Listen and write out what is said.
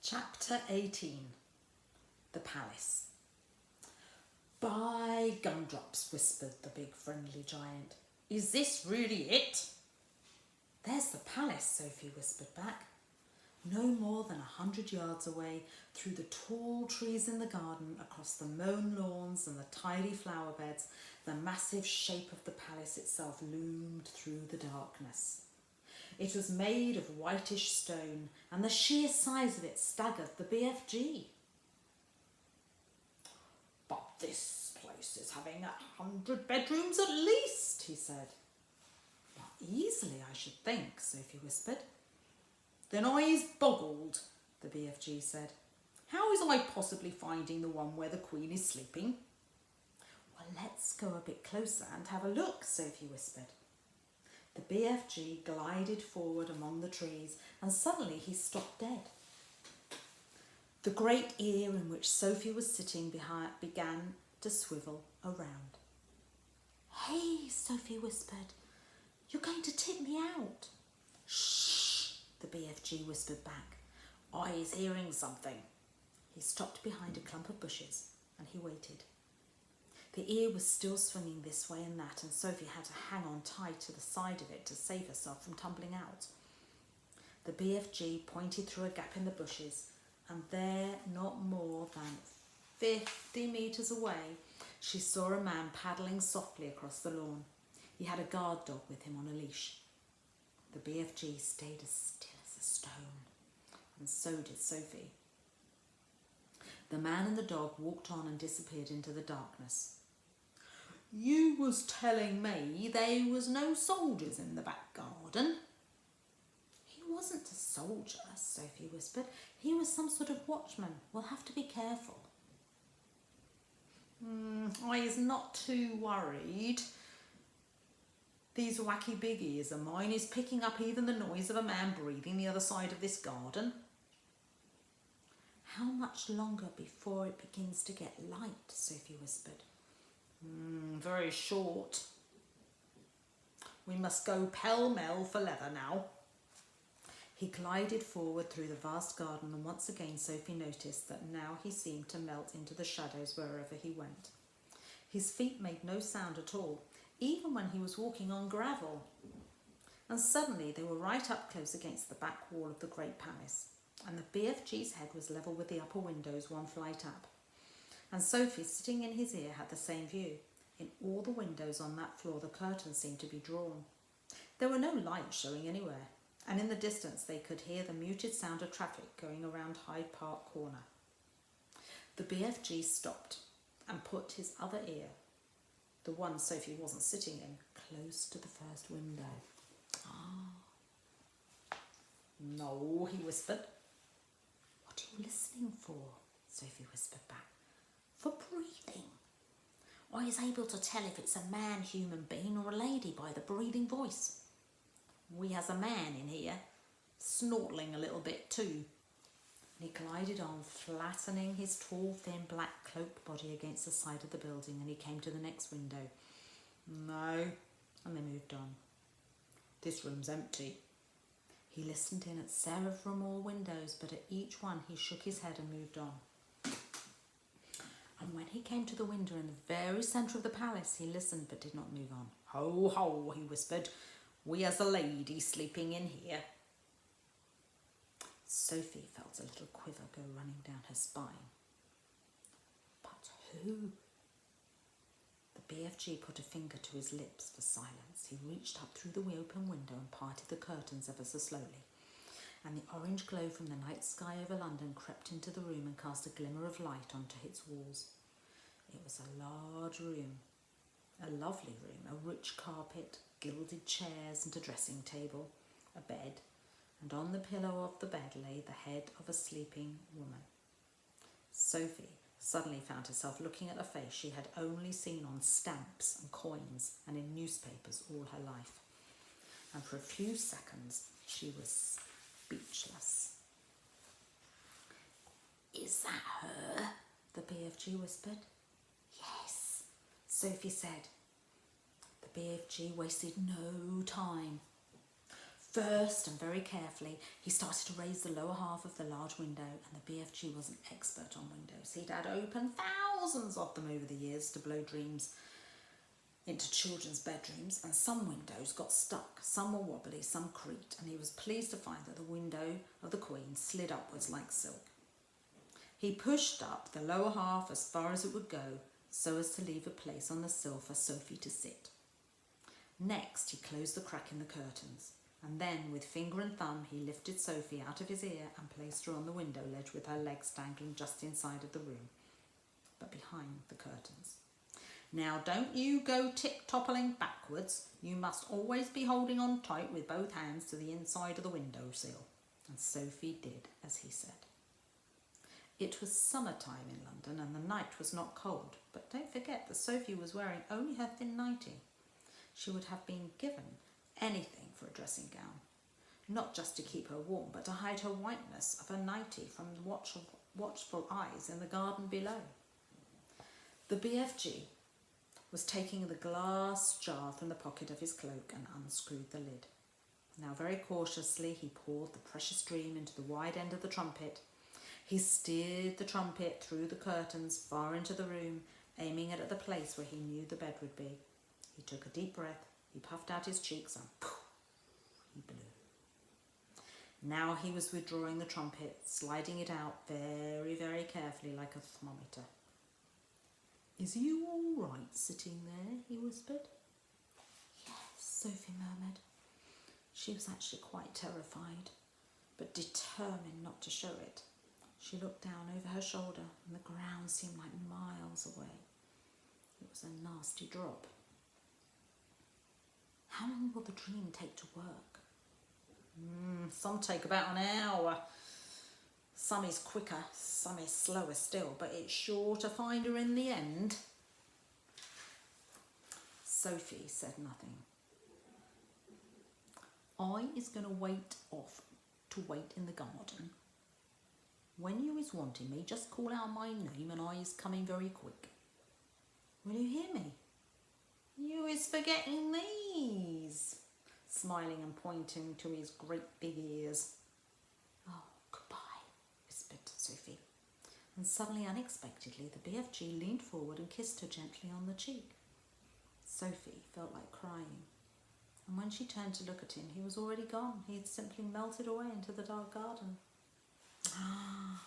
Chapter 18. The Palace. "By gumdrops," whispered the big friendly giant. "Is this really it?" "There's the palace," Sophie whispered back. No more than 100 yards away, through the tall trees in the garden, across the mown lawns and the tidy flower beds, the massive shape of the palace itself loomed through the darkness. It was made of whitish stone, and the sheer size of it staggered the BFG. "But this place is having 100 bedrooms at least," he said. "Well, easily, I should think," Sophie whispered. "Then I's boggled," the BFG said. "How is I possibly finding the one where the Queen is sleeping?" "Well, let's go a bit closer and have a look," Sophie whispered. The BFG glided forward among the trees, and suddenly he stopped dead. The great ear in which Sophie was sitting began to swivel around. "Hey," Sophie whispered, "you're going to tip me out." "Shh," the BFG whispered back. "I's hearing something." He stopped behind a clump of bushes and he waited. The ear was still swinging this way and that, and Sophie had to hang on tight to the side of it to save herself from tumbling out. The BFG pointed through a gap in the bushes, and there, not more than 50 metres away, she saw a man paddling softly across the lawn. He had a guard dog with him on a leash. The BFG stayed as still as a stone, and so did Sophie. The man and the dog walked on and disappeared into the darkness. "You was telling me there was no soldiers in the back garden." "He wasn't a soldier," Sophie whispered. "He was some sort of watchman. We'll have to be careful." "I is not too worried. These wacky big ears of mine is picking up even the noise of a man breathing the other side of this garden." "How much longer before it begins to get light?" Sophie whispered. Very short. We must go pell-mell for leather now." He glided forward through the vast garden, and once again Sophie noticed that now he seemed to melt into the shadows wherever he went. His feet made no sound at all, even when he was walking on gravel. And suddenly they were right up close against the back wall of the great palace, and the BFG's head was level with the upper windows one flight up. And Sophie, sitting in his ear, had the same view. In all the windows on that floor the curtains seemed to be drawn. There were no lights showing anywhere, and in the distance they could hear the muted sound of traffic going around Hyde Park Corner. The BFG stopped and put his other ear, the one Sophie wasn't sitting in, close to the first window. "No," he whispered. "What are you listening for?" Sophie whispered back. "For breathing. I is able to tell if it's a man human being or a lady by the breathing voice. We has a man in here, snortling a little bit too." And he glided on, flattening his tall, thin, black cloaked body against the side of the building, and he came to the next window. "No," and they moved on. "This room's empty." He listened in at several more windows, but at each one he shook his head and moved on. And when he came to the window in the very centre of the palace, he listened but did not move on. "Ho, ho," he whispered. "We has a lady sleeping in here." Sophie felt a little quiver go running down her spine. But who? The BFG put a finger to his lips for silence. He reached up through the open window and parted the curtains ever so slowly, and the orange glow from the night sky over London crept into the room and cast a glimmer of light onto its walls. It was a large room, a lovely room, a rich carpet, gilded chairs and a dressing table, a bed, and on the pillow of the bed lay the head of a sleeping woman. Sophie suddenly found herself looking at a face she had only seen on stamps and coins and in newspapers all her life, and for a few seconds she was speechless. "Is that her?" the BFG whispered. "Yes," Sophie said. The BFG wasted no time. First, and very carefully, he started to raise the lower half of the large window, and the BFG was an expert on windows. He'd had opened thousands of them over the years to blow dreams into children's bedrooms, and some windows got stuck, some were wobbly, some creaked, and he was pleased to find that the window of the Queen slid upwards like silk. He pushed up the lower half as far as it would go, so as to leave a place on the sill for Sophie to sit. Next, he closed the crack in the curtains, and then, with finger and thumb, he lifted Sophie out of his ear and placed her on the window ledge with her legs dangling just inside of the room, but behind the curtains. Now, don't you go tip-toppling backwards. You must always be holding on tight with both hands to the inside of the window sill. And Sophie did as he said. It was summertime in London and the night was not cold, but don't forget that Sophie was wearing only her thin nightie. She would have been given anything for a dressing gown, not just to keep her warm, but to hide her whiteness of her nightie from the watchful eyes in the garden below. The BFG was taking the glass jar from the pocket of his cloak and unscrewed the lid. Now very cautiously he poured the precious dream into the wide end of the trumpet. He steered the trumpet through the curtains far into the room, aiming it at the place where he knew the bed would be. He took a deep breath, he puffed out his cheeks and poof, he blew. Now he was withdrawing the trumpet, sliding it out very, very carefully like a thermometer. "Is you all right sitting there?" he whispered. "Yes," Sophie murmured. She was actually quite terrified, but determined not to show it. She looked down over her shoulder and the ground seemed like miles away. It was a nasty drop. "How long will the dream take to work?" Some take about an hour. Some is quicker, some is slower still, but it's sure to find her in the end. Sophie said nothing. "I is going to wait in the garden. When you is wanting me, just call out my name and I is coming very quick. Will you hear me? You is forgetting these," smiling and pointing to his great big ears. "Oh, goodbye," whispered Sophie. And suddenly, unexpectedly, the BFG leaned forward and kissed her gently on the cheek. Sophie felt like crying. And when she turned to look at him, he was already gone. He had simply melted away into the dark garden. "Ah,"